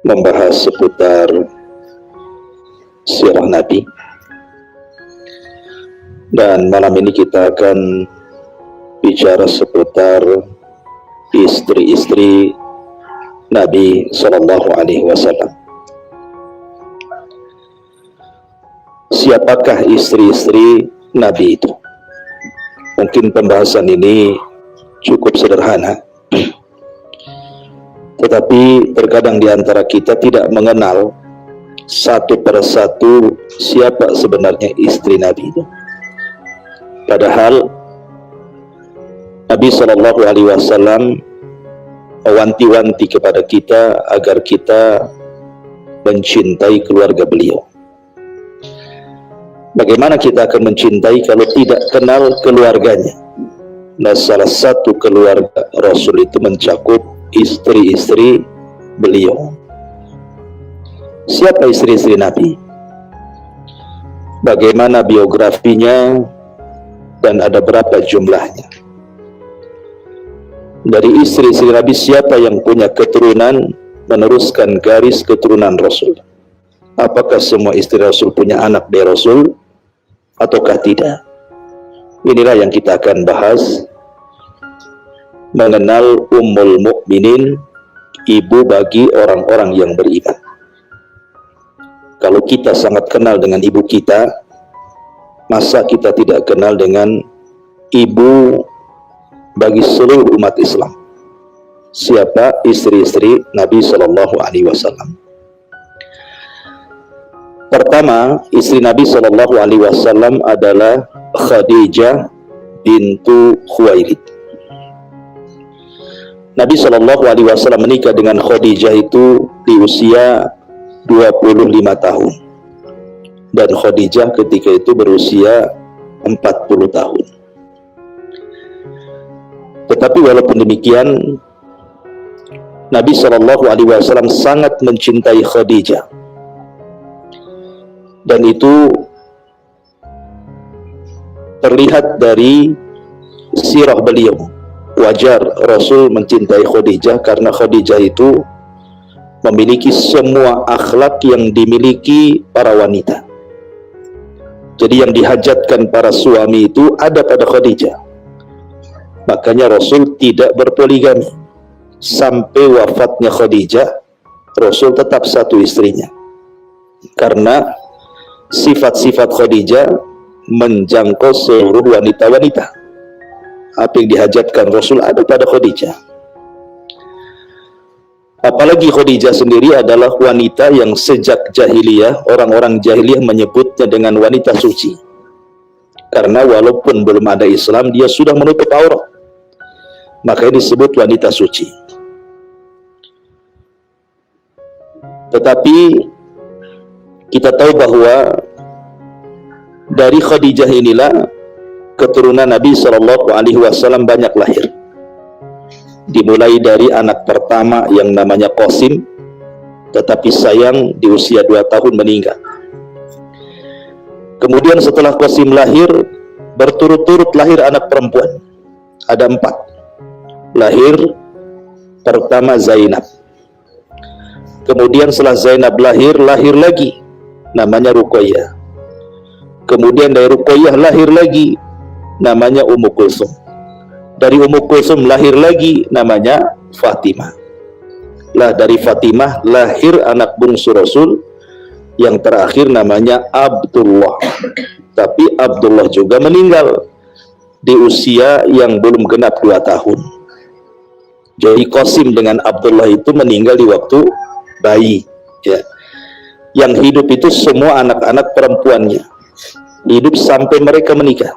membahas seputar sirah Nabi, dan malam ini kita akan bicara seputar istri-istri Nabi Sallallahu Alaihi Wasallam. Siapakah istri-istri Nabi itu? Mungkin pembahasan ini cukup sederhana, tetapi terkadang di antara kita tidak mengenal satu persatu siapa sebenarnya istri Nabi itu. Padahal Nabi Shallallahu Alaihi Wasallam mewanti-wanti kepada kita agar kita mencintai keluarga beliau. Bagaimana kita akan mencintai kalau tidak kenal keluarganya? Nah, salah satu keluarga Rasul itu mencakup istri-istri beliau. Siapa istri-istri Nabi? Bagaimana biografinya? Dan ada berapa jumlahnya? Dari istri-istri Nabi, siapa yang punya keturunan meneruskan garis keturunan Rasul? Apakah semua istri Rasul punya anak dari Rasul ataukah tidak? Inilah yang kita akan bahas, mengenal Ummul Mukminin, ibu bagi orang-orang yang beriman. Kalau kita sangat kenal dengan ibu kita, masa kita tidak kenal dengan ibu bagi seluruh umat Islam? Siapa istri-istri Nabi Sallallahu Alaihi Wasallam? Pertama, istri Nabi Sallallahu Alaihi Wasallam adalah Khadijah bintu Khuwailid. Nabi Sallallahu Alaihi Wasallam menikah dengan Khadijah itu di usia 25 tahun. Dan Khadijah ketika itu berusia 40 tahun. Tetapi walaupun demikian, Nabi Shallallahu Alaihi Wasallam sangat mencintai Khadijah, dan itu terlihat dari sirah beliau. Wajar Rasul mencintai Khadijah karena Khadijah itu memiliki semua akhlak yang dimiliki para wanita. Jadi yang dihajatkan para suami itu ada pada Khadijah. Makanya Rasul tidak berpoligami. Sampai wafatnya Khadijah, Rasul tetap satu istrinya. Karena sifat-sifat Khadijah menjangkau seluruh wanita-wanita. Apa yang dihajatkan Rasul ada pada Khadijah. Apalagi Khadijah sendiri adalah wanita yang sejak jahiliyah, orang-orang jahiliyah menyebutnya dengan wanita suci. Karena walaupun belum ada Islam, dia sudah menutup aurat. Makanya disebut wanita suci. Tetapi kita tahu bahwa dari Khadijah inilah keturunan Nabi Shallallahu Alaihi Wasallam banyak lahir. Dimulai dari anak pertama yang namanya Qasim, tetapi sayang di usia 2 tahun meninggal. Kemudian setelah Qasim lahir, berturut-turut lahir anak perempuan. Ada 4. Lahir pertama Zainab. Kemudian setelah Zainab lahir lagi, namanya Ruqayyah. Kemudian dari Ruqayyah lahir lagi, namanya Ummu Kulsum. Dari Ummu Kulsum lahir lagi, namanya Fatimah. Lah dari Fatimah lahir anak bungsu Rasul yang terakhir namanya Abdullah. Tapi Abdullah juga meninggal di usia yang belum genap 2 tahun. Jadi Qasim dengan Abdullah itu meninggal di waktu bayi, ya. Yang hidup itu semua anak-anak perempuannya, hidup sampai mereka menikah.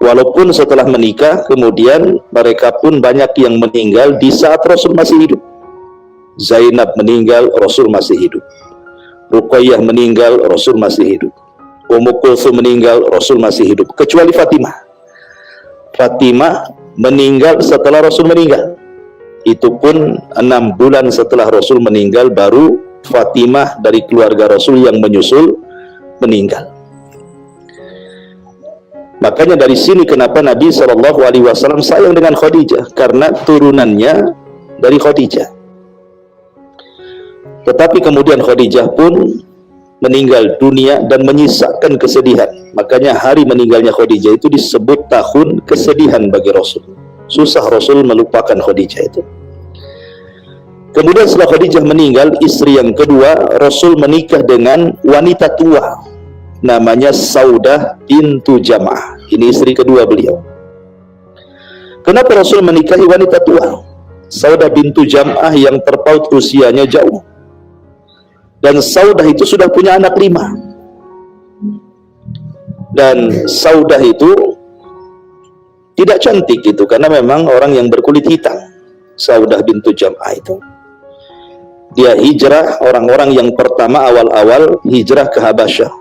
Walaupun setelah menikah, kemudian mereka pun banyak yang meninggal di saat Rasul masih hidup. Zainab meninggal, Rasul masih hidup. Ruqayyah meninggal, Rasul masih hidup. Ummu Kulsum meninggal, Rasul masih hidup. Kecuali Fatimah. Fatimah meninggal setelah Rasul meninggal. Itu pun 6 bulan setelah Rasul meninggal, baru Fatimah dari keluarga Rasul yang menyusul meninggal. Makanya dari sini kenapa Nabi Shallallahu Alaihi Wasallam sayang dengan Khadijah, karena turunannya dari Khadijah. Tetapi kemudian Khadijah pun meninggal dunia dan menyisakan kesedihan. Makanya hari meninggalnya Khadijah itu disebut tahun kesedihan bagi Rasul. Susah Rasul melupakan Khadijah itu. Kemudian setelah Khadijah meninggal, istri yang kedua, Rasul menikah dengan wanita tua, namanya Saudah bintu Jam'ah. Ini istri kedua beliau. Kenapa Rasul menikahi wanita tua? Saudah bintu Jam'ah yang terpaut usianya jauh. Dan Saudah itu sudah punya anak 5. Dan Saudah itu tidak cantik itu, karena memang orang yang berkulit hitam. Saudah bintu Jam'ah itu, dia hijrah, orang-orang yang pertama awal-awal hijrah ke Habasyah.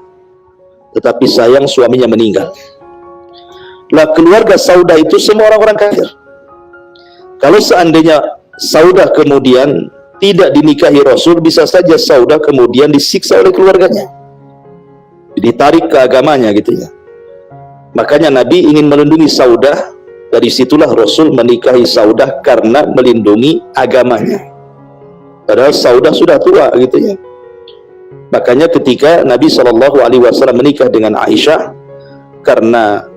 Tetapi sayang suaminya meninggal. Lah keluarga Saudah itu semua orang-orang kafir. Kalau seandainya Saudah kemudian tidak dinikahi Rasul, bisa saja Saudah kemudian disiksa oleh keluarganya, ditarik ke agamanya gitu ya. Makanya Nabi ingin melindungi Saudah. Dari situlah Rasul menikahi Saudah karena melindungi agamanya. Padahal Saudah sudah tua gitu ya. Makanya ketika Nabi SAW menikah dengan Aisyah, karena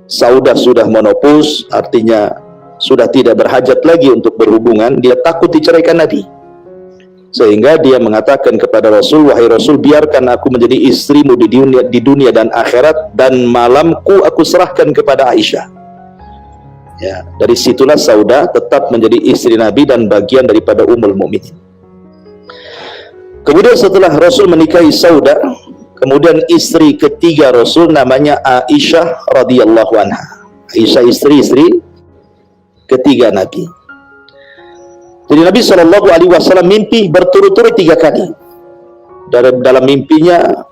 Saudah sudah menopause, artinya sudah tidak berhajat lagi untuk berhubungan, dia takut diceraikan Nabi. Sehingga dia mengatakan kepada Rasul, wahai Rasul, biarkan aku menjadi istrimu di dunia dan akhirat, dan malamku aku serahkan kepada Aisyah. Ya, dari situlah Saudah tetap menjadi istri Nabi dan bagian daripada Ummul Mukminin. Kemudian setelah Rasul menikahi Saudah, kemudian istri ketiga Rasul namanya Aisyah radhiyallahu anha. Aisyah istri ketiga Nabi. Jadi Nabi SAW mimpi berturut-turut 3 kali. Dalam mimpinya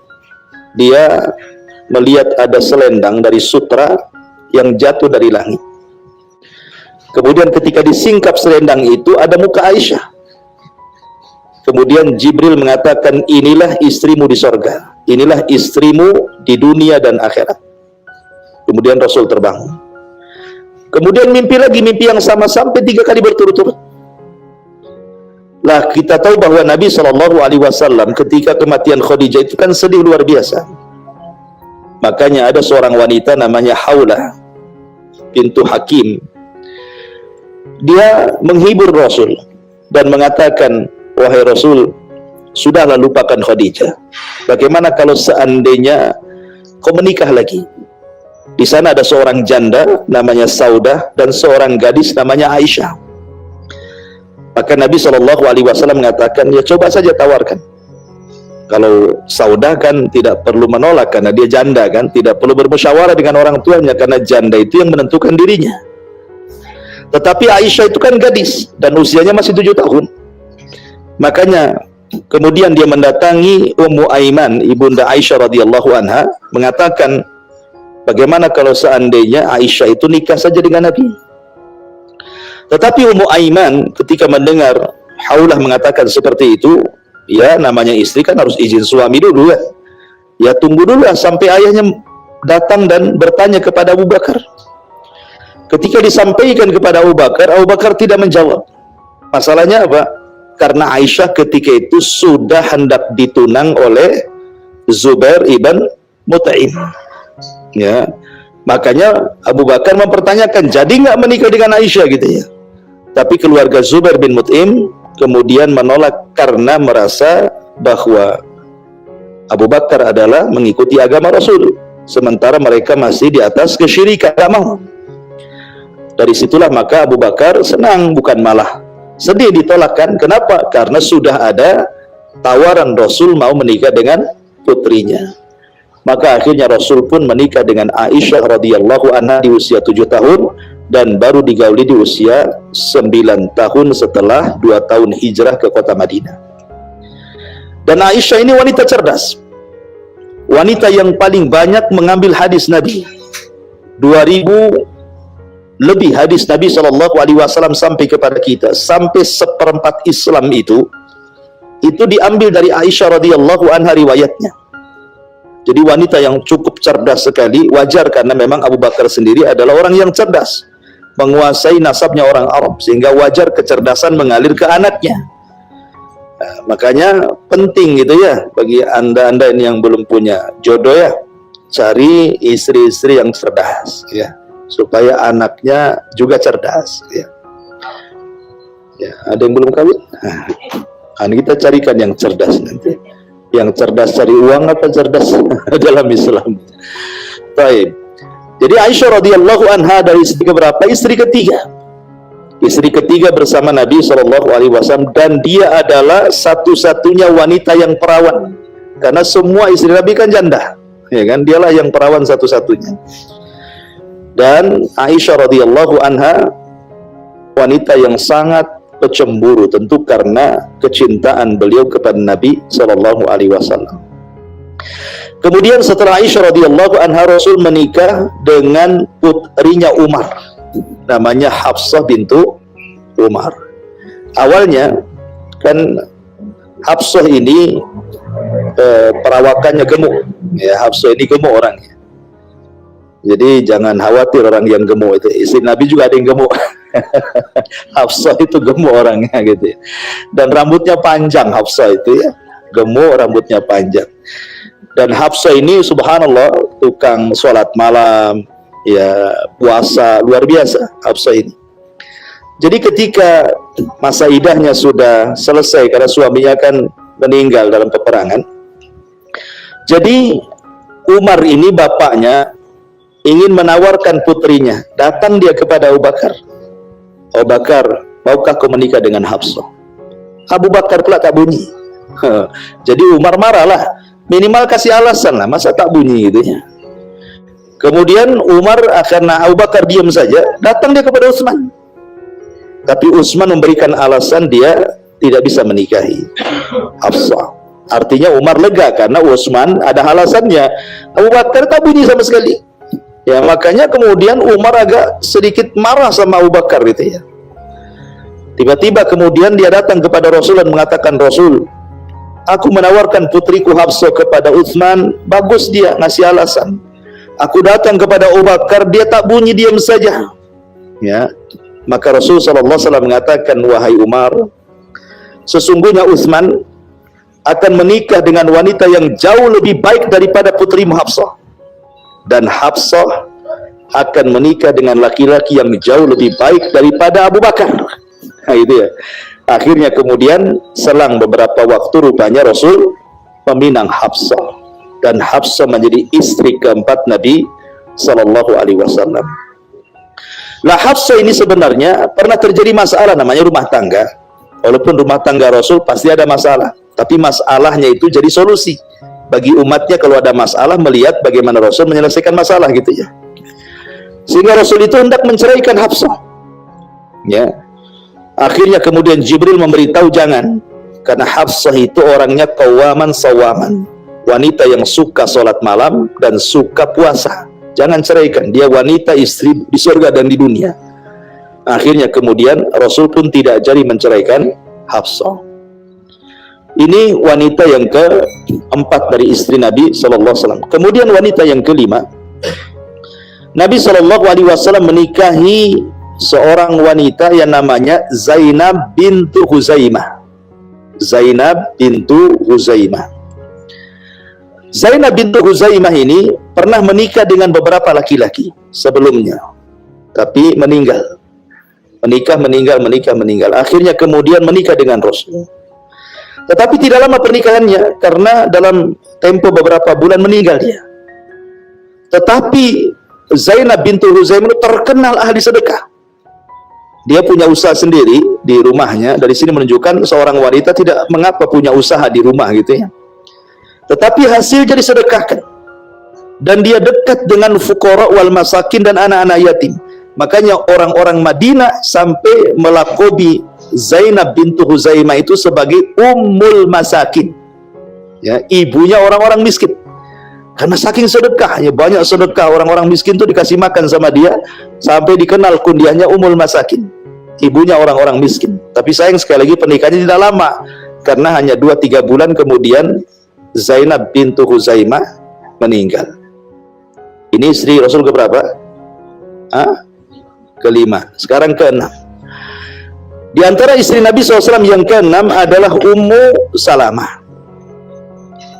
dia melihat ada selendang dari sutra yang jatuh dari langit. Kemudian ketika disingkap selendang itu ada muka Aisyah. Kemudian Jibril mengatakan, inilah istrimu di sorga, inilah istrimu di dunia dan akhirat. Kemudian Rasul terbangun. Kemudian mimpi lagi, mimpi yang sama sampai 3 kali berturut-turut. Lah kita tahu bahwa Nabi SAW ketika kematian Khadijah itu kan sedih luar biasa. Makanya ada seorang wanita namanya Haulah bintu Hakim. Dia menghibur Rasul dan mengatakan, wahai Rasul, sudahlah lupakan Khadijah. Bagaimana kalau seandainya kau menikah lagi? Di sana ada seorang janda namanya Saudah dan seorang gadis namanya Aisyah. Maka Nabi SAW mengatakan, ya coba saja tawarkan. Kalau Saudah kan tidak perlu menolak karena dia janda kan, tidak perlu bermusyawarah dengan orang tuanya karena janda itu yang menentukan dirinya. Tetapi Aisyah itu kan gadis dan usianya masih 7 tahun. Makanya kemudian dia mendatangi Ummu Aiman, ibunda Aisyah radhiyallahu anha, mengatakan, bagaimana kalau seandainya Aisyah itu nikah saja dengan Nabi? Tetapi Ummu Aiman ketika mendengar Haulah mengatakan seperti itu, ya namanya istri kan harus izin suami dulu ya. Ya tunggu dulu sampai ayahnya datang dan bertanya kepada Abu Bakar. Ketika disampaikan kepada Abu Bakar tidak menjawab. Masalahnya apa? Karena Aisyah ketika itu sudah hendak ditunang oleh Zubair ibn Mut'im. Ya, makanya Abu Bakar mempertanyakan, jadi nggak menikah dengan Aisyah gitu ya. Tapi keluarga Zubair bin Mut'im kemudian menolak karena merasa bahwa Abu Bakar adalah mengikuti agama Rasul, sementara mereka masih di atas kesyirikan, tidak mau. Dari situlah maka Abu Bakar senang, bukan malah sedih ditolakkan. Kenapa? Karena sudah ada tawaran Rasul mau menikah dengan putrinya. Maka akhirnya Rasul pun menikah dengan Aisyah radhiyallahu anha di usia 7 tahun dan baru digauli di usia 9 tahun setelah 2 tahun hijrah ke kota Madinah. Dan Aisyah ini wanita cerdas, wanita yang paling banyak mengambil hadis Nabi. 2000 lebih hadis Nabi SAW sampai kepada kita, sampai 1/4 Islam itu diambil dari Aisyah radhiyallahu anha riwayatnya. Jadi wanita yang cukup cerdas sekali, wajar karena memang Abu Bakar sendiri adalah orang yang cerdas, menguasai nasabnya orang Arab, sehingga wajar kecerdasan mengalir ke anaknya. Makanya penting gitu ya bagi anda ini yang belum punya jodoh ya, cari istri-istri yang cerdas ya, supaya anaknya juga cerdas ya. Ya, ada yang belum kawin? Kita carikan yang cerdas nanti. Yang cerdas cari uang apa cerdas dalam Islam? Baik. Jadi Aisyah radhiyallahu anha dari istri keberapa? Istri ketiga. Istri ketiga bersama Nabi SAW, dan dia adalah satu-satunya wanita yang perawan. Karena semua istri Nabi kan janda, ya kan? Dialah yang perawan satu-satunya. Dan Aisyah radhiyallahu anha wanita yang sangat pecemburu, tentu karena kecintaan beliau kepada Nabi SAW. Kemudian setelah Aisyah radhiyallahu anha, Rasul menikah dengan putrinya Umar, namanya Hafsah bintu Umar. Awalnya kan Hafsah ini perawakannya gemuk, ya, Hafsah ini gemuk orangnya. Jadi jangan khawatir orang yang gemuk itu, istri Nabi juga ada yang gemuk. Hafsah itu gemuk orangnya gitu ya. Dan rambutnya panjang Hafsah itu ya, gemuk, rambutnya panjang. Dan Hafsah ini subhanallah tukang sholat malam, ya, puasa, luar biasa Hafsah ini. Jadi ketika masa idahnya sudah selesai karena suaminya kan meninggal dalam peperangan, jadi Umar ini bapaknya ingin menawarkan putrinya. Datang dia kepada Abu Bakar. Abu Bakar, maukah kau menikah dengan Hafsah? Abu Bakar pula tak bunyi. Jadi Umar marahlah, minimal kasih alasan lah, masa tak bunyi gitu ya. Kemudian Umar, karena Abu Bakar diam saja, datang dia kepada Utsman. Tapi Utsman memberikan alasan dia tidak bisa menikahi Hafsah. Artinya Umar lega karena Utsman ada alasannya. Abu Bakar tak bunyi sama sekali. Ya, makanya kemudian Umar agak sedikit marah sama Abu Bakar gitu ya. Tiba-tiba kemudian dia datang kepada Rasul dan mengatakan, Rasul, aku menawarkan putriku Hafsah kepada Utsman, bagus dia ngasih alasan. Aku datang kepada Abu Bakar, dia tak bunyi, diam saja. Ya, maka Rasul SAW mengatakan, wahai Umar, sesungguhnya Utsman akan menikah dengan wanita yang jauh lebih baik daripada putrimu Hafsah. Dan Hafsah akan menikah dengan laki-laki yang jauh lebih baik daripada Abu Bakar. Nah itu ya. Akhirnya kemudian selang beberapa waktu rupanya Rasul meminang Hafsah, dan Hafsah menjadi istri keempat Nabi SAW. Lah Hafsah ini sebenarnya pernah terjadi masalah namanya rumah tangga. Walaupun rumah tangga Rasul pasti ada masalah, tapi masalahnya itu jadi solusi bagi umatnya. Kalau ada masalah, melihat bagaimana Rasul menyelesaikan masalah gitu ya. Sehingga Rasul itu hendak menceraikan Hafsah. Ya. Akhirnya kemudian Jibril memberitahu jangan, karena Hafsah itu orangnya qawaman sawaman, wanita yang suka sholat malam dan suka puasa. Jangan ceraikan, dia wanita istri di surga dan di dunia. Akhirnya kemudian Rasul pun tidak jadi menceraikan Hafsah. Ini wanita yang keempat dari istri Nabi SAW. Kemudian wanita yang kelima, Nabi SAW menikahi seorang wanita yang namanya Zainab bintu Huzaimah. Zainab bintu Huzaimah. Zainab bintu Huzaimah ini pernah menikah dengan beberapa laki-laki sebelumnya, tapi meninggal. Meninggal. Akhirnya kemudian menikah dengan Rasul. Tetapi tidak lama pernikahannya, karena dalam tempo beberapa bulan meninggal dia. Tetapi Zainab bintu Huzaimah terkenal ahli sedekah. Dia punya usaha sendiri di rumahnya. Dari sini menunjukkan seorang wanita tidak mengapa punya usaha di rumah gitu ya. Tetapi hasil jadi sedekahkan. Dan dia dekat dengan fuqara wal masakin dan anak-anak yatim. Makanya orang-orang Madinah sampai melakobi Zainab bintu Huzaimah itu sebagai Ummul Masakin, ya, ibunya orang-orang miskin. Karena saking sedekahnya, banyak sedekah, orang-orang miskin itu dikasih makan sama dia, sampai dikenal kundiahnya Ummul Masakin, ibunya orang-orang miskin. Tapi sayang sekali lagi pernikahannya tidak lama, karena hanya 2-3 bulan kemudian Zainab bintu Huzaimah meninggal. Ini istri Rasul keberapa? Kelima. Sekarang keenam. Di antara istri Nabi SAW yang keenam adalah Ummu Salamah.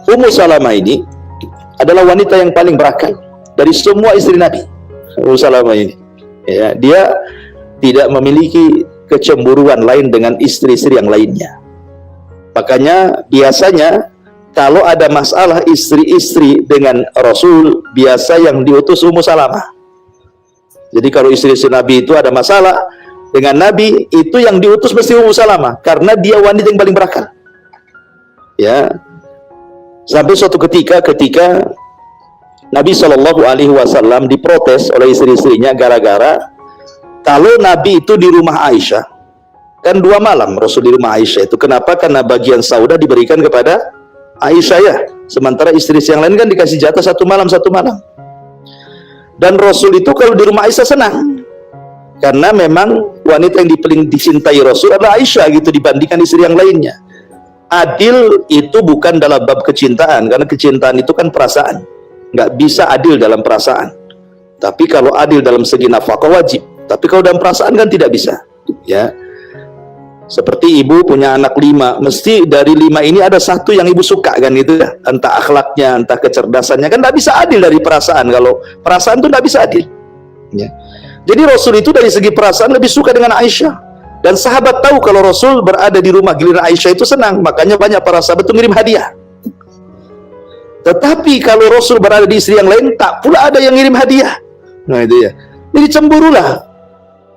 Ummu Salamah ini adalah wanita yang paling berakal dari semua istri Nabi. Ummu Salamah ini, ya, dia tidak memiliki kecemburuan lain dengan istri-istri yang lainnya. Makanya biasanya kalau ada masalah istri-istri dengan Rasul, biasa yang diutus Ummu Salamah. Jadi kalau istri-istri Nabi itu ada masalah dengan Nabi, itu yang diutus mesti Ummu Salamah, karena dia wanita yang paling berakal. Ya, sampai suatu ketika Nabi Shallallahu Alaihi Wasallam diprotes oleh istri-istrinya gara-gara kalau Nabi itu di rumah Aisyah, kan 2 malam Rasul di rumah Aisyah itu. Kenapa? Karena bagian sauda diberikan kepada Aisyah, ya, sementara istri yang lain kan dikasih jatah 1 malam 1 malam. Dan Rasul itu kalau di rumah Aisyah senang, karena memang wanita yang paling dicintai Rasul adalah Aisyah gitu dibandingkan istri yang lainnya. Adil itu bukan dalam bab kecintaan, karena kecintaan itu kan perasaan, nggak bisa adil dalam perasaan. Tapi kalau adil dalam segi nafkah wajib, tapi kalau dalam perasaan kan tidak bisa, ya. Seperti ibu punya anak 5, mesti dari 5 ini ada 1 yang ibu suka kan, gitu ya, entah akhlaknya, entah kecerdasannya, kan nggak bisa adil dari perasaan. Kalau perasaan itu nggak bisa adil, ya. Jadi Rasul itu dari segi perasaan lebih suka dengan Aisyah, dan sahabat tahu kalau Rasul berada di rumah giliran Aisyah itu senang, makanya banyak para sahabat itu ngirim hadiah. Tetapi kalau Rasul berada di istri yang lain, tak pula ada yang ngirim hadiah. Nah itu ya, jadi cemburulah.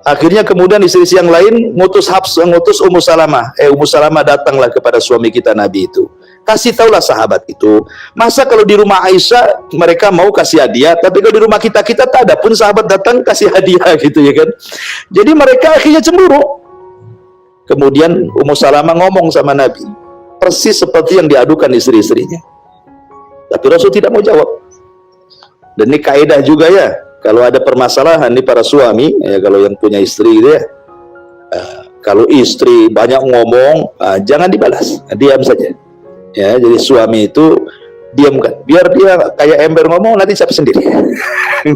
Akhirnya kemudian istri-istri yang lain ngutus ngutus Ummu Salamah. Ummu Salamah datanglah kepada suami kita Nabi itu. Kasih taulah sahabat itu. Masa kalau di rumah Aisyah mereka mau kasih hadiah, tapi kalau di rumah kita tak ada pun sahabat datang kasih hadiah gitu ya kan. Jadi mereka akhirnya cemburu. Kemudian Ummu Salamah ngomong sama Nabi, persis seperti yang diadukan istri-istrinya. Tapi Rasul tidak mau jawab. Dan ini kaidah juga ya. Kalau ada permasalahan nih para suami, ya, kalau yang punya istri gitu ya, kalau istri banyak ngomong, jangan dibalas, diam saja. Ya, jadi suami itu diamkan, biar dia kayak ember ngomong nanti capek sendiri,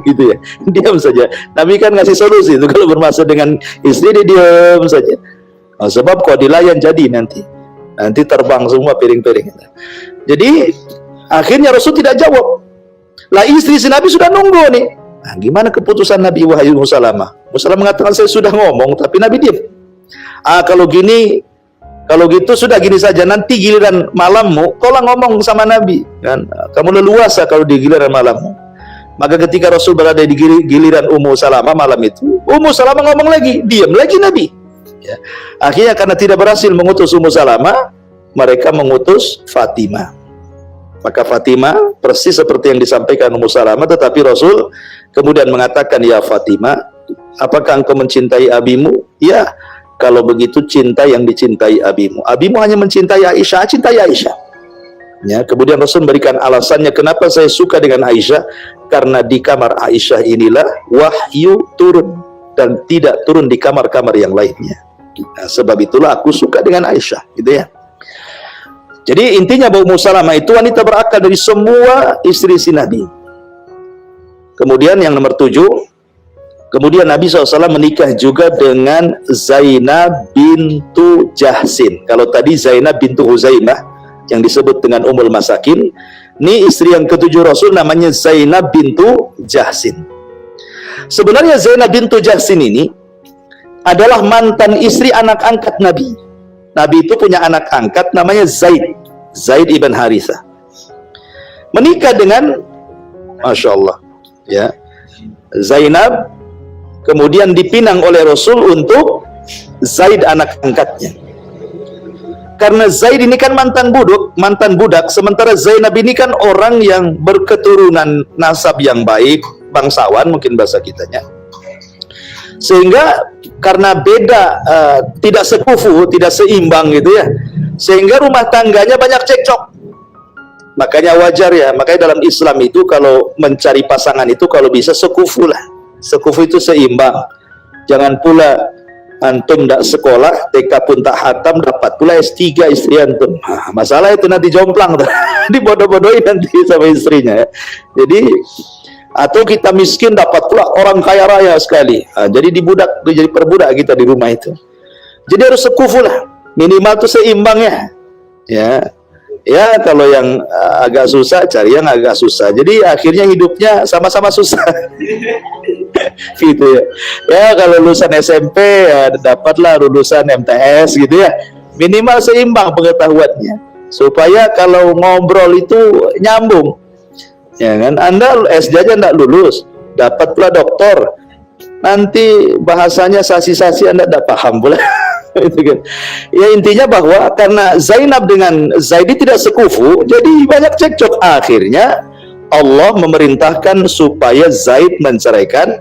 gitu ya, diam saja. Nabi kan ngasih solusi itu kalau bermasalah dengan istri, dia diam saja. Sebab kok dilayan jadi nanti terbang semua piring-piring. Jadi akhirnya Rasul tidak jawab. Lah istri si Nabi sudah nunggu nih. Nah, gimana keputusan Nabi wahai Ummu Salamah? Ummu Salamah mengatakan saya sudah ngomong, tapi Nabi diam. Kalau gitu sudah gini saja, nanti giliran malammu kaulah ngomong sama Nabi, kan? Kamu leluasa kalau di giliran malammu. Maka ketika Rasul berada di giliran Ummu Salamah malam itu, Ummu Salamah ngomong lagi, diam lagi Nabi. Ya. Akhirnya karena tidak berhasil mengutus Ummu Salamah, mereka mengutus Fatimah. Maka Fatimah persis seperti yang disampaikan Ummu Salamah, tetapi Rasul kemudian mengatakan, ya Fatimah, apakah engkau mencintai abimu? Ya, kalau begitu cinta yang dicintai abimu. Abimu hanya mencintai Aisyah, cintai Aisyah. Ya, kemudian Rasul memberikan alasannya kenapa saya suka dengan Aisyah, karena di kamar Aisyah inilah wahyu turun dan tidak turun di kamar-kamar yang lainnya. Nah, sebab itulah aku suka dengan Aisyah, gitu ya. Jadi intinya bahwa Ummu Salamah itu wanita berakal dari semua istri-istri Nabi. Kemudian yang nomor 7, kemudian Nabi SAW menikah juga dengan Zainab bintu Jahsin. Kalau tadi Zainab bintu Huzaimah yang disebut dengan Ummul Masakin, ini istri yang ke-7 Rasul namanya Zainab bintu Jahsin. Sebenarnya Zainab bintu Jahsin ini adalah mantan istri anak angkat Nabi. Nabi itu punya anak angkat namanya Zaid ibn Harithah. Menikah dengan, Masya Allah, ya, Zainab, kemudian dipinang oleh Rasul untuk Zaid anak angkatnya. Karena Zaid ini kan mantan budak, sementara Zainab ini kan orang yang berketurunan nasab yang baik, bangsawan mungkin bahasa kitanya. Sehingga karena beda, tidak sekufu, tidak seimbang gitu ya, sehingga rumah tangganya banyak cekcok. Makanya wajar ya, makanya dalam Islam itu kalau mencari pasangan itu kalau bisa sekufu lah. Sekufu itu seimbang. Jangan pula antum tidak sekolah, TK pun tak hatam, dapat pula S3 istri antum. Masalah itu nanti jomplang, dibodoh-bodohin nanti sama istrinya ya. Jadi atau kita miskin dapat pula orang kaya raya sekali. Jadi jadi perbudak kita di rumah itu. Jadi harus sekufu lah, minimal tuh seimbang ya. Ya kalau yang agak susah cari yang agak susah. Jadi akhirnya hidupnya sama-sama susah. Gitu ya. Ya kalau lulusan SMP ya dapatlah lulusan MTS gitu ya. Minimal seimbang pengetahuannya. Supaya kalau ngobrol itu nyambung. Ya kan? Anda SD aja enggak lulus, dapat pula doktor. Nanti bahasanya sasi-sasi Anda enggak paham pula. Itu kan. Ya intinya bahwa karena Zainab dengan Zaidi tidak sekufu, jadi banyak cekcok. Akhirnya Allah memerintahkan supaya Zaid menceraikan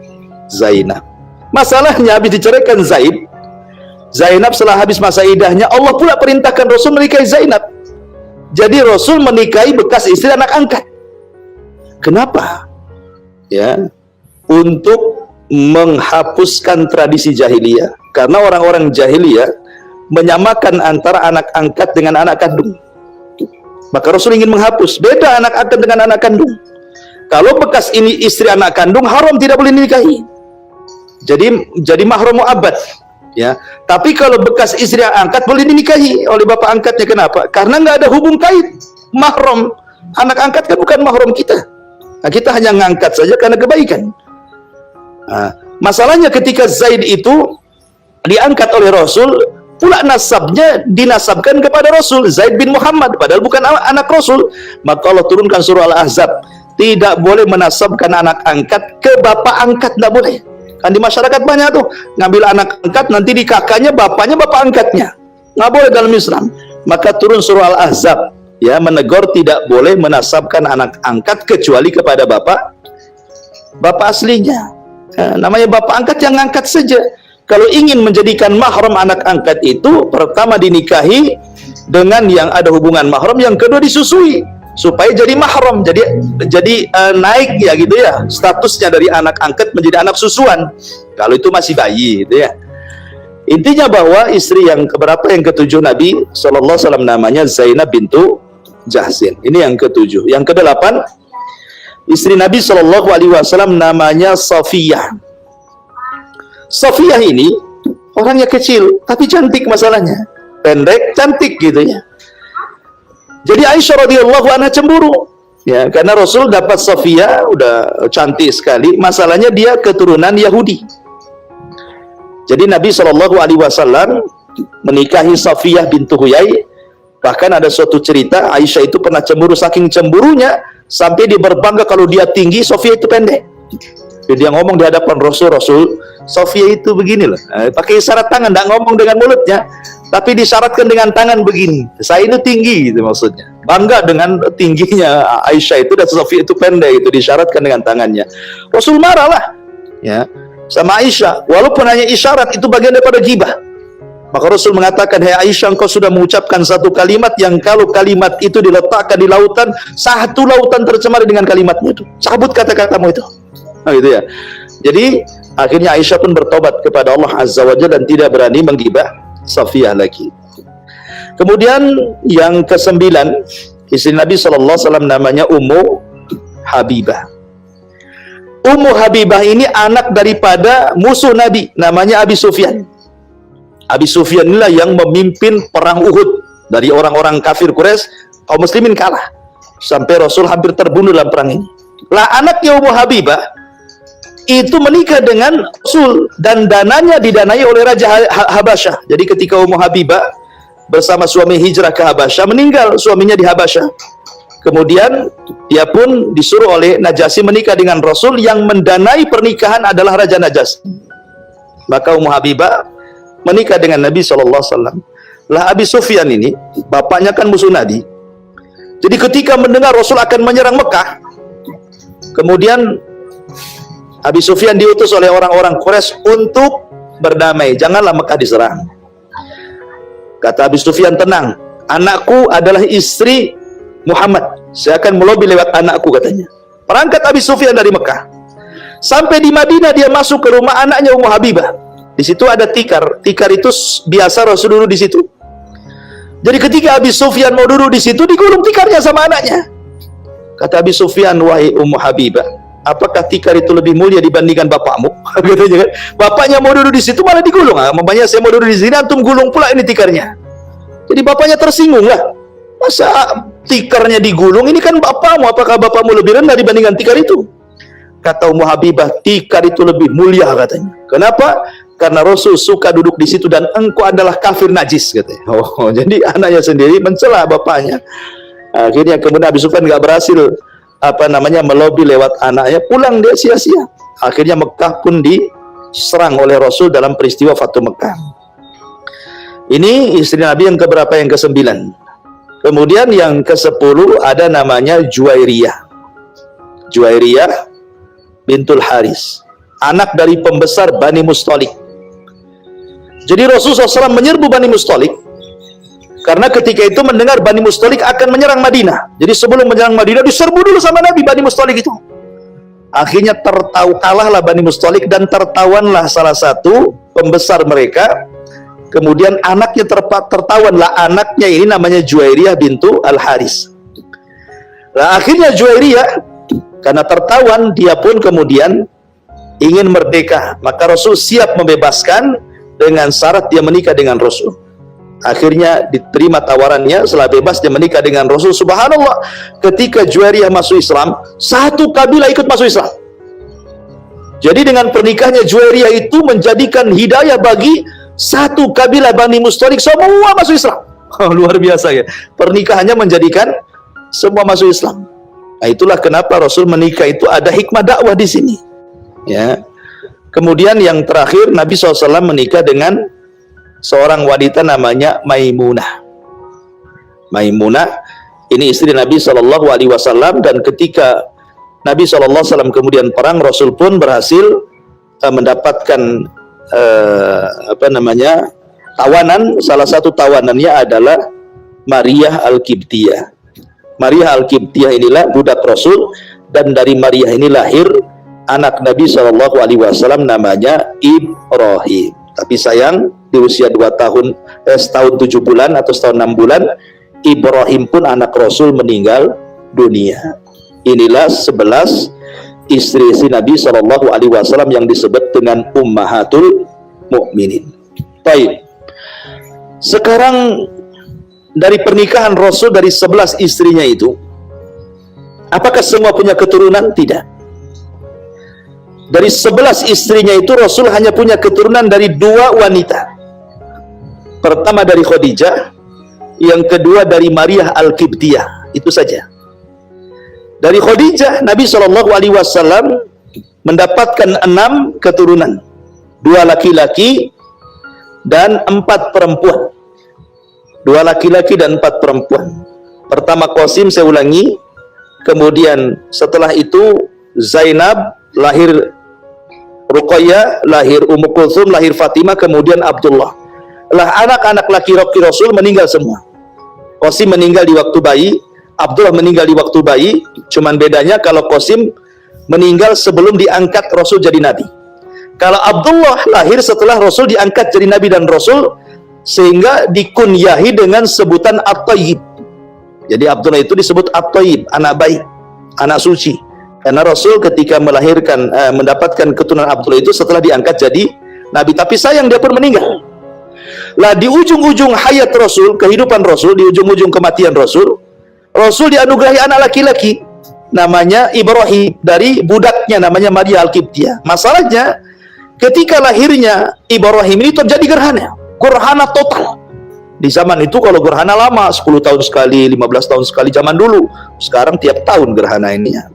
Zainab. Masalahnya habis diceraikan Zainab setelah habis masa iddahnya, Allah pula perintahkan Rasul menikahi Zainab. Jadi Rasul menikahi bekas istri anak angkat. Kenapa? Ya, untuk menghapuskan tradisi jahiliyah. Karena orang-orang jahiliyah menyamakan antara anak angkat dengan anak kandung. Maka Rasul ingin menghapus. Beda anak angkat dengan anak kandung. Kalau bekas ini istri anak kandung, haram, tidak boleh dinikahi. Jadi mahram mu'abbad. Ya. Tapi kalau bekas istri angkat boleh dinikahi oleh bapak angkatnya. Kenapa? Karena nggak ada hubung kait mahram. Anak angkat kan bukan mahram kita. Nah, kita hanya ngangkat saja karena kebaikan. Nah, masalahnya ketika Zaid itu diangkat oleh Rasul, pula nasabnya dinasabkan kepada Rasul, Zaid bin Muhammad, padahal bukan anak Rasul. Maka Allah turunkan surah Al-Ahzab, tidak boleh menasabkan anak angkat ke bapak angkat, tidak boleh. Kan di masyarakat banyak tuh, ngambil anak angkat, nanti di kakaknya, bapaknya bapak angkatnya. Nggak boleh dalam Islam. Maka turun surah Al-Ahzab, ya, menegur tidak boleh menasabkan anak angkat kecuali kepada bapak aslinya. Namanya bapak angkat yang angkat saja. Kalau ingin menjadikan mahram anak angkat itu, pertama dinikahi dengan yang ada hubungan mahram, yang kedua disusui supaya jadi mahram, jadi naik ya gitu ya, statusnya dari anak angkat menjadi anak susuan. Kalau itu masih bayi gitu ya. Intinya bahwa istri yang keberapa, yang ketujuh Nabi SAW, namanya Zainab bintu Jahsin. Ini yang ketujuh. Yang kedelapan, istri Nabi SAW namanya Safiyah. Safiyah ini orangnya kecil tapi cantik, masalahnya pendek cantik gitu ya. Jadi Aisyah radhiyallahu anha cemburu ya, karena Rasul dapat Safiyah udah cantik sekali, masalahnya dia keturunan Yahudi. Jadi Nabi SAW menikahi Safiyah bintu Huyai. Bahkan ada suatu cerita Aisyah itu pernah cemburu, saking cemburunya sampai dia berbangga kalau dia tinggi, Safiyah itu pendek. Jadi dia ngomong di hadapan Rasul, Safiyah itu begini loh, pakai isyarat tangan, tidak ngomong dengan mulutnya, tapi disyaratkan dengan tangan begini. Saya itu tinggi, gitu maksudnya. Bangga dengan tingginya Aisyah itu, dan Safiyah itu pendek, itu disyaratkan dengan tangannya. Rasul marah lah, ya, sama Aisyah, walaupun hanya isyarat, itu bagian daripada ghibah. Maka Rasul mengatakan, "Hai Aisyah, engkau sudah mengucapkan satu kalimat yang kalau kalimat itu diletakkan di lautan, satu lautan tercemar dengan kalimatmu itu. Cabut kata-katamu itu." Nah, gitu ya. Jadi akhirnya Aisyah pun bertobat kepada Allah Azza wa Jalla dan tidak berani menggibah Safiyah lagi. Kemudian yang kesembilan, istri Nabi SAW namanya Ummu Habibah. Ummu Habibah ini anak daripada musuh Nabi, namanya Abi Sufyan. Abi Sufyan inilah yang memimpin perang Uhud. Dari orang-orang kafir Quraisy, kaum muslimin kalah sampai Rasul hampir terbunuh dalam perang ini. Lah anaknya Ummu Habibah itu menikah dengan Rasul dan dananya didanai oleh Raja Habasyah. Jadi ketika Ummu Habibah bersama suami hijrah ke Habasyah, meninggal suaminya di Habasyah. Kemudian dia pun disuruh oleh Najasyi menikah dengan Rasul, yang mendanai pernikahan adalah Raja Najasyi. Maka Ummu Habibah menikah dengan Nabi SAW. Lah Abi Sufyan ini, bapaknya kan musuh Nabi. Jadi ketika mendengar Rasul akan menyerang Mekah, kemudian Abi Sufyan diutus oleh orang-orang Quraisy untuk berdamai, janganlah Mekah diserang. Kata Abi Sufyan, tenang, anakku adalah istri Muhammad, saya akan melobi lewat anakku, katanya. Berangkat Abi Sufyan dari Mekah, sampai di Madinah dia masuk ke rumah anaknya Ummu Habibah. Di situ ada tikar, tikar itu biasa Rasul duduk di situ. Jadi ketika Abi Sufyan mau duduk di situ, digulung tikarnya sama anaknya. Kata Abi Sufyan, wahai Ummu Habibah, apakah tikar itu lebih mulia dibandingkan bapakmu? Katanya kan, bapaknya mau duduk di situ malah digulung. Makanya saya mau duduk di sini, antum gulung pula ini tikarnya. Jadi bapaknya tersinggung lah. Masa tikarnya digulung, ini kan bapakmu, apakah bapakmu lebih rendah dibandingkan tikar itu? Kata Ummu Habibah, tikar itu lebih mulia katanya. Kenapa? Karena Rasul suka duduk di situ dan engkau adalah kafir najis katanya. Jadi anaknya sendiri mencela bapaknya. Akhirnya kemudian Abi Sufyan nggak berhasil melobi lewat anaknya, pulang dia sia-sia. Akhirnya Mekah pun diserang oleh Rasul dalam peristiwa Fatu Mekah. Ini istri Nabi yang keberapa? Yang ke-9. Kemudian yang ke-10 ada namanya Juwairiyah. Juwairiyah bintul Haris, anak dari pembesar Bani Mustalik. Jadi Rasulullah SAW menyerbu Bani Mustalik karena ketika itu mendengar Bani Mustalik akan menyerang Madinah. Jadi sebelum menyerang Madinah diserbu dulu sama Nabi Bani Mustalik itu. Akhirnya kalahlah Bani Mustalik dan tertawanlah salah satu pembesar mereka. Kemudian anaknya tertawanlah, anaknya ini namanya Juwairiyah bintu Al-Haris. Nah, akhirnya Juwairiyah karena tertawan, dia pun kemudian ingin merdeka. Maka Rasul siap membebaskan dengan syarat dia menikah dengan Rasul. Akhirnya diterima tawarannya, setelah bebas dia menikah dengan Rasul. Subhanallah, ketika Juwairiyah masuk Islam, satu kabilah ikut masuk Islam. Jadi dengan pernikahannya Juwairiyah itu menjadikan hidayah bagi satu kabilah Bani Mustalik, semua masuk Islam. Luar biasa ya. Pernikahannya menjadikan semua masuk Islam. Nah, itulah kenapa Rasul menikah itu ada hikmah dakwah di sini. Ya. Kemudian yang terakhir Nabi SAW menikah dengan seorang wanita namanya Maimunah. Maimunah ini istri Nabi SAW, dan ketika Nabi SAW kemudian perang, Rasul pun berhasil mendapatkan tawanan. Salah satu tawanannya adalah Maria Al-Qibtiyah. Maria Al-Qibtiyah inilah budak Rasul, dan dari Maria ini lahir anak Nabi SAW namanya Ibrahim. Tapi sayang di usia 2 tahun, setahun 7 bulan atau setahun 6 bulan, Ibrahim pun anak Rasul meninggal dunia. Inilah 11 istri-istri Nabi SAW yang disebut dengan Ummahatul Mukminin. Baik. Sekarang dari pernikahan Rasul dari 11 istrinya itu, apakah semua punya keturunan? Tidak. Dari 11 istrinya itu Rasul hanya punya keturunan dari 2 wanita. Pertama dari Khadijah, yang kedua dari Maria Al-Qibtiyah. Itu saja. Dari Khadijah, Nabi SAW mendapatkan 6 keturunan. 2 laki-laki dan 4 perempuan. 2 laki-laki dan 4 perempuan. Pertama Qasim, saya ulangi. Kemudian setelah itu Zainab, lahir Ruqayyah, lahir Ummu Kulthum, lahir Fatimah, kemudian Abdullah. Lah anak-anak laki-laki Rasul meninggal semua. Qasim meninggal di waktu bayi, Abdullah meninggal di waktu bayi. Cuman bedanya kalau Qasim meninggal sebelum diangkat Rasul jadi nabi. Kalau Abdullah lahir setelah Rasul diangkat jadi nabi dan Rasul, sehingga dikunyahi dengan sebutan At-Thayyib. Jadi Abdullah itu disebut At-Thayyib, anak baik, anak suci. Karena Rasul ketika melahirkan, mendapatkan keturunan Abdullah itu setelah diangkat jadi nabi. Tapi sayang dia pun meninggal. Lah di ujung-ujung hayat Rasul, kehidupan Rasul, di ujung-ujung kematian Rasul, Rasul dianugerahi anak laki-laki namanya Ibrahim dari budaknya namanya Maria Al-Qibtiyah. Masalahnya ketika lahirnya Ibrahim ini terjadi gerhana total. Di zaman itu kalau gerhana lama 10 tahun sekali, 15 tahun sekali zaman dulu. Sekarang tiap tahun gerhana ini ya.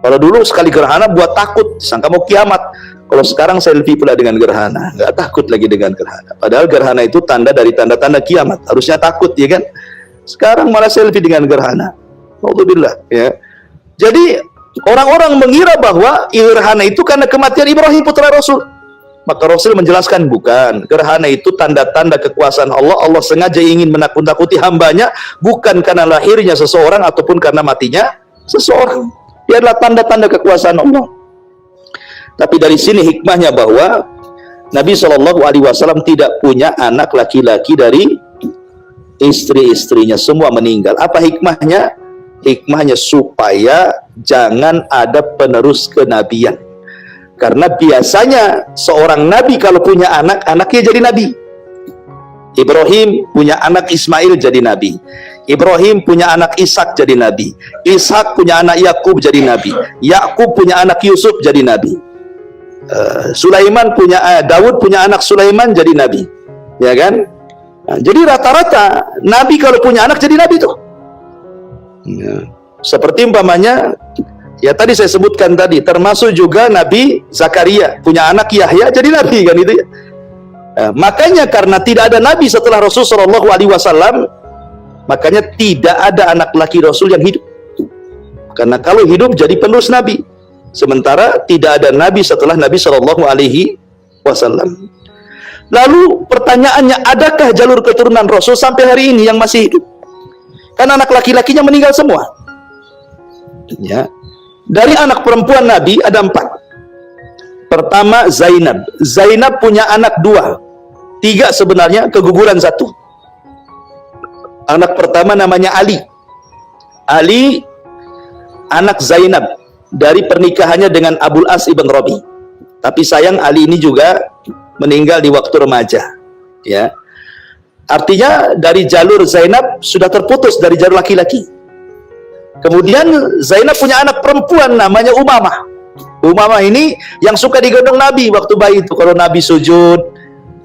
Kalau dulu sekali gerhana buat takut, sangka mau kiamat. Kalau sekarang selfie pula dengan gerhana, nggak takut lagi dengan gerhana. Padahal gerhana itu tanda dari tanda-tanda kiamat. Harusnya takut, ya kan? Sekarang malah selfie dengan gerhana. Alhamdulillah, ya. Jadi orang-orang mengira bahwa gerhana itu karena kematian Ibrahim putra Rasul. Maka Rasul menjelaskan bukan. Gerhana itu tanda-tanda kekuasaan Allah. Allah sengaja ingin menakut-nakuti hambanya, bukan karena lahirnya seseorang ataupun karena matinya seseorang. Dia adalah tanda-tanda kekuasaan Allah. Tapi dari sini hikmahnya bahwa Nabi SAW tidak punya anak laki-laki dari istri-istrinya, semua meninggal. Apa hikmahnya? Hikmahnya supaya jangan ada penerus kenabian. Karena biasanya seorang nabi kalau punya anak, anaknya jadi nabi. Ibrahim punya anak Ismail jadi nabi. Ibrahim punya anak Ishak jadi nabi. Ishak punya anak Yakub jadi nabi. Yakub punya anak Yusuf jadi nabi. Sulaiman punya Daud punya anak Sulaiman jadi nabi. Ya kan? Nah, jadi rata-rata nabi kalau punya anak jadi nabi tuh. Ya. Seperti umpamanya ya tadi saya sebutkan tadi, termasuk juga Nabi Zakaria punya anak Yahya jadi nabi kan itu ya. Makanya karena tidak ada nabi setelah Rasul Shallallahu Alaihi Wasallam, makanya tidak ada anak laki Rasul yang hidup. Karena kalau hidup jadi penerus nabi. Sementara tidak ada nabi setelah Nabi Shallallahu Alaihi Wasallam. Lalu pertanyaannya, adakah jalur keturunan Rasul sampai hari ini yang masih hidup? Karena anak laki-lakinya meninggal semua. Ya. Dari anak perempuan Nabi ada 4. Pertama Zainab. Zainab punya anak 2. 3 sebenarnya, keguguran 1. Anak pertama namanya Ali. Ali anak Zainab dari pernikahannya dengan Abul As ibn Rabi. Tapi sayang Ali ini juga meninggal di waktu remaja. Ya. Artinya dari jalur Zainab sudah terputus dari jalur laki-laki. Kemudian Zainab punya anak perempuan namanya Umamah. Umamah ini yang suka digendong Nabi waktu bayi itu. Kalau Nabi sujud,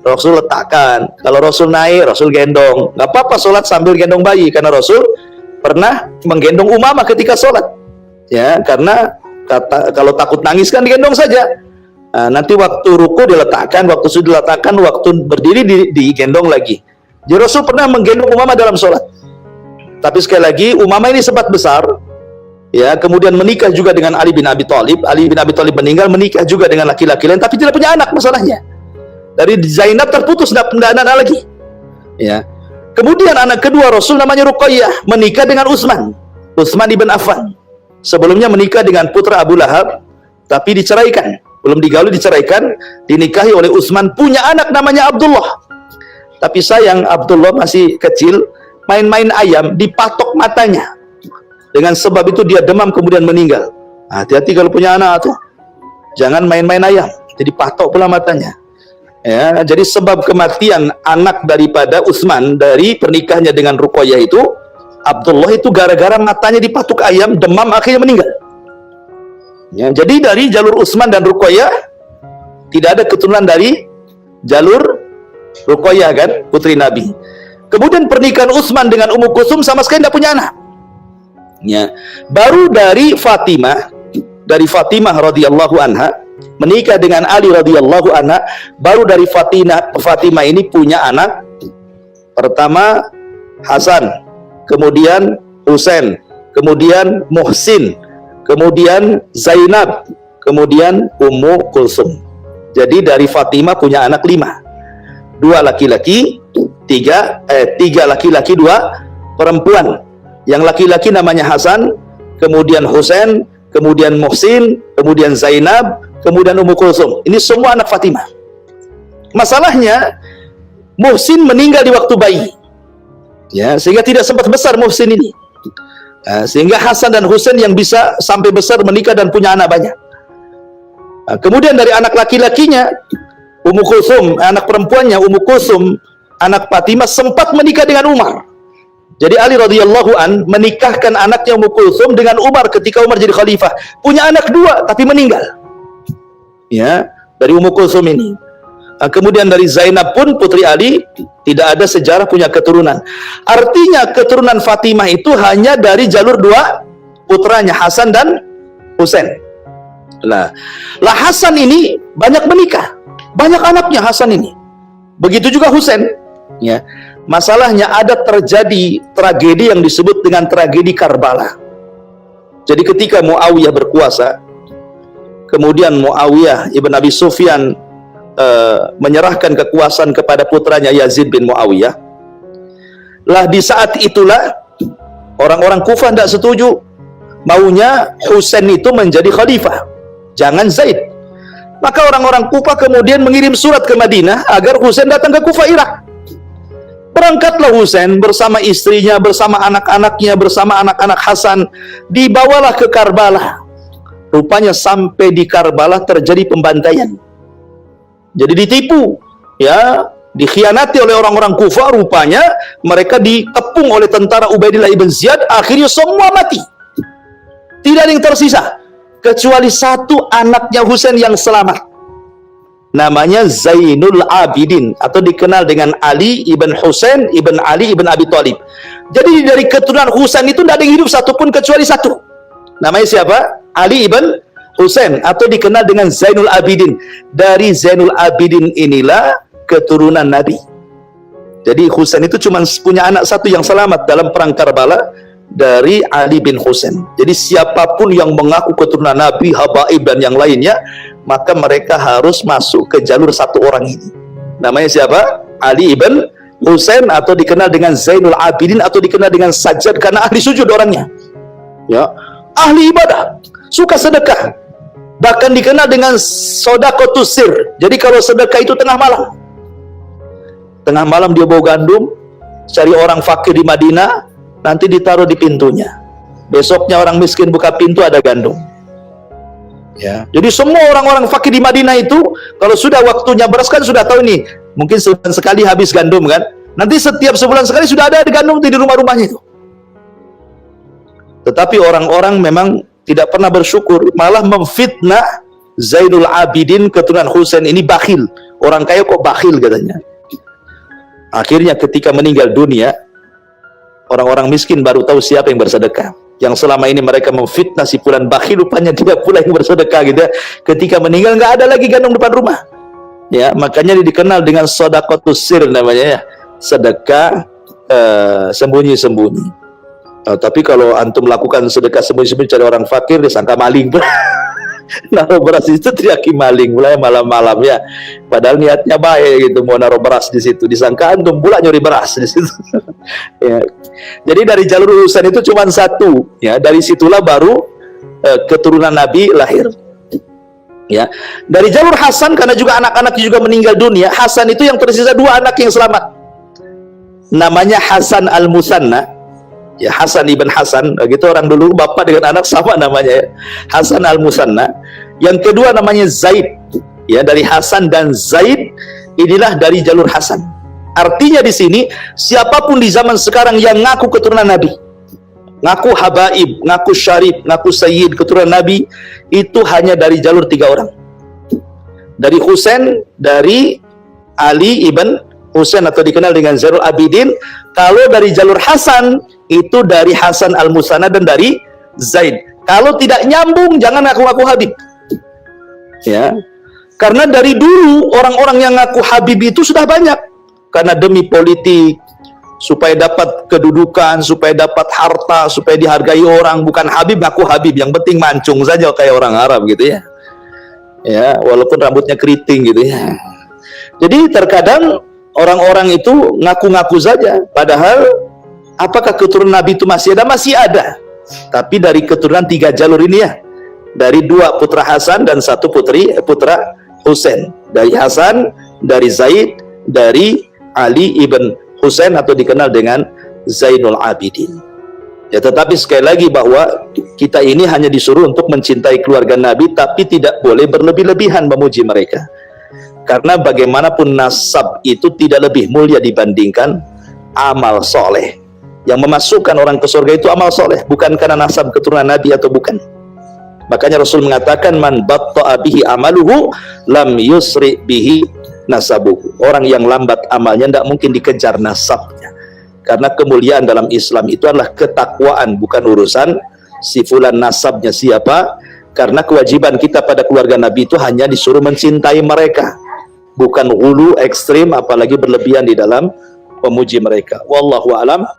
Rasul letakkan. Kalau Rasul naik, Rasul gendong. Nggak apa-apa sholat sambil gendong bayi, karena Rasul pernah menggendong Umamah ketika sholat. Ya, karena kalau takut nangis kan digendong saja. Nah, nanti waktu ruku diletakkan, waktu sujud diletakkan, waktu berdiri digendong lagi. Jadi Rasul pernah menggendong Umamah dalam sholat. Tapi sekali lagi, Umamah ini sempat besar, ya, kemudian menikah juga dengan Ali bin Abi Thalib. Ali bin Abi Thalib meninggal, menikah juga dengan laki-laki lain, tapi tidak punya anak masalahnya. Dari Zainab terputus, tidak ada anak lagi. Ya. Kemudian anak kedua Rasul namanya Ruqayyah, menikah dengan Utsman ibn Affan. Sebelumnya menikah dengan putra Abu Lahab, tapi diceraikan. Belum digauli, diceraikan, dinikahi oleh Utsman, punya anak namanya Abdullah. Tapi sayang Abdullah masih kecil, main-main ayam, dipatok matanya. Dengan sebab itu dia demam kemudian meninggal. Hati-hati kalau punya anak tuh. Jangan main-main ayam, jadi patok pula matanya. Ya, jadi sebab kematian anak daripada Utsman dari pernikahannya dengan Ruqayyah itu, Abdullah itu gara-gara matanya dipatok ayam, demam akhirnya meninggal. Ya, jadi dari jalur Utsman dan Ruqayyah tidak ada keturunan dari jalur Ruqayyah kan, putri Nabi. Kemudian pernikahan Utsman dengan Ummu Kulsum sama sekali tidak punya anak. Ya, baru dari Fatimah radhiyallahu anha menikah dengan Ali radhiyallahu anha, baru dari Fatimah ini punya anak pertama Hasan, kemudian Husain, kemudian Muhsin, kemudian Zainab, kemudian Ummu Kulsum. Jadi dari Fatimah punya anak 5. 2 laki-laki, 3 laki-laki, 2 perempuan. Yang laki-laki namanya Hasan, kemudian Husain, kemudian Muhsin, kemudian Zainab, kemudian Ummu Kulsum. Ini semua anak Fatimah. Masalahnya Muhsin meninggal di waktu bayi. Ya, sehingga tidak sempat besar Muhsin ini. Sehingga Hasan dan Husain yang bisa sampai besar menikah dan punya anak banyak. Kemudian dari anak laki-lakinya Ummu Kulsum, anak perempuannya Ummu Kulsum, anak Fatimah sempat menikah dengan Umar. Jadi Ali radhiyallahu an menikahkan anaknya Ummu Kulsum dengan Umar ketika Umar jadi khalifah. Punya anak 2 tapi meninggal. Ya, dari Ummu Kulsum ini. Kemudian dari Zainab pun putri Ali tidak ada sejarah punya keturunan. Artinya keturunan Fatimah itu hanya dari jalur 2 putranya Hasan dan Husain. Lah Hasan ini banyak menikah. Banyak anaknya Hasan ini. Begitu juga Husain. Ya. Masalahnya ada terjadi tragedi yang disebut dengan tragedi Karbala. Jadi ketika Muawiyah berkuasa, kemudian Muawiyah ibn Abi Sufyan menyerahkan kekuasaan kepada putranya Yazid bin Muawiyah. Lah di saat itulah orang-orang Kufah tidak setuju, maunya Husain itu menjadi khalifah, jangan Zaid. Maka orang-orang Kufah kemudian mengirim surat ke Madinah agar Husain datang ke Kufah, Irak. Berangkatlah Husain bersama istrinya, bersama anak-anaknya, bersama anak-anak Hasan, dibawalah ke Karbala. Rupanya sampai di Karbala terjadi pembantaian. Jadi ditipu, ya, dikhianati oleh orang-orang Kufar. Rupanya mereka dikepung oleh tentara Ubaidillah ibn Ziyad. Akhirnya semua mati. Tidak ada yang tersisa kecuali satu anaknya Husain yang selamat. Namanya Zainul Abidin, atau dikenal dengan Ali ibn Husain ibn Ali ibn Abi Thalib. Jadi dari keturunan Husain itu tidak ada yang hidup satupun kecuali satu. Namanya siapa? Ali ibn Husain, atau dikenal dengan Zainul Abidin. Dari Zainul Abidin inilah keturunan Nabi. Jadi Husain itu cuma punya anak satu yang selamat dalam perang Karbala, dari Ali bin Husain. Jadi siapapun yang mengaku keturunan Nabi, habaib dan yang lainnya, maka mereka harus masuk ke jalur satu orang ini. Namanya siapa? Ali ibn Husain, atau dikenal dengan Zainul Abidin, atau dikenal dengan Sajjad karena ahli sujud orangnya. Ya, ahli ibadah, suka sedekah. Bahkan dikenal dengan sodakotus sir. Jadi kalau sedekah itu tengah malam. Tengah malam dia bawa gandum, cari orang fakir di Madinah, nanti ditaruh di pintunya. Besoknya orang miskin buka pintu, ada gandum. Ya, jadi semua orang-orang fakir di Madinah itu kalau sudah waktunya beras kan sudah tahu nih, mungkin sebulan sekali habis gandum kan. Nanti setiap sebulan sekali sudah ada gandum di rumah-rumahnya itu. Tetapi orang-orang memang tidak pernah bersyukur, malah memfitnah Zainul Abidin keturunan Husain ini bakhil. Orang kaya kok bakhil katanya. Akhirnya ketika meninggal dunia, orang-orang miskin baru tahu siapa yang bersedekah. Yang selama ini mereka memfitnah si fulan bakhil, rupanya dia pula yang bersedekah gitu ya. Ketika meninggal nggak ada lagi gandum depan rumah. Ya, makanya dia dikenal dengan sedekahus sir namanya ya. Sedekah sembunyi-sembunyi. Tapi kalau antum melakukan sedekah sembunyi-sembunyi cari orang fakir, disangka maling. Naruh beras itu teriaki maling, mulai malam-malam ya. Padahal niatnya baik gitu, mau naruh beras di situ, disangka antum pula nyuri beras di situ. Ya. Jadi dari jalur urusan itu cuma satu, ya. Dari situlah baru keturunan Nabi lahir. Ya. Dari jalur Hasan, karena juga anak-anaknya juga meninggal dunia, Hasan itu yang tersisa dua anak yang selamat. Namanya Hasan al-Musanna. Ya, Hasan ibn Hasan, gitu orang dulu, bapak dengan anak sama namanya ya. Hasan al-Musanna. Yang kedua namanya Zaid. Ya, dari Hasan dan Zaid inilah dari jalur Hasan. Artinya di sini siapapun di zaman sekarang yang ngaku keturunan Nabi, ngaku habaib, ngaku syarif, ngaku sayyid keturunan Nabi, itu hanya dari jalur tiga orang. Dari Husain, dari Ali ibn Husain, atau dikenal dengan Zainul Abidin. Kalau dari jalur Hasan, itu dari Hasan al-Musanna dan dari Zaid. Kalau tidak nyambung, jangan ngaku-ngaku Habib. Ya, karena dari dulu orang-orang yang ngaku Habib itu sudah banyak. Karena demi politik, supaya dapat kedudukan, supaya dapat harta, supaya dihargai orang. Bukan Habib, ngaku Habib. Yang penting mancung saja kayak orang Arab gitu ya. Ya, walaupun rambutnya keriting gitu ya. Jadi terkadang orang-orang itu ngaku-ngaku saja, padahal apakah keturunan Nabi itu masih ada? Masih ada. Tapi dari keturunan tiga jalur ini ya. Dari dua putra Hasan dan satu putra Husain. Dari Hasan, dari Zaid, dari Ali ibn Husain, atau dikenal dengan Zainul Abidin. Ya, tetapi sekali lagi bahwa kita ini hanya disuruh untuk mencintai keluarga Nabi, tapi tidak boleh berlebih-lebihan memuji mereka. Karena bagaimanapun nasab itu tidak lebih mulia dibandingkan amal soleh. Yang memasukkan orang ke surga itu amal soleh, bukan karena nasab keturunan Nabi atau bukan. Makanya Rasul mengatakan, man batta'a bihi amaluhu lam yusri bihi nasabuhu. Orang yang lambat amalnya tidak mungkin dikejar nasabnya. Karena kemuliaan dalam Islam itu adalah ketakwaan, bukan urusan si fulan nasabnya siapa. Karena kewajiban kita pada keluarga Nabi itu hanya disuruh mencintai mereka, bukan hulu ekstrim, apalagi berlebihan di dalam memuji mereka. Wallahu a'lam.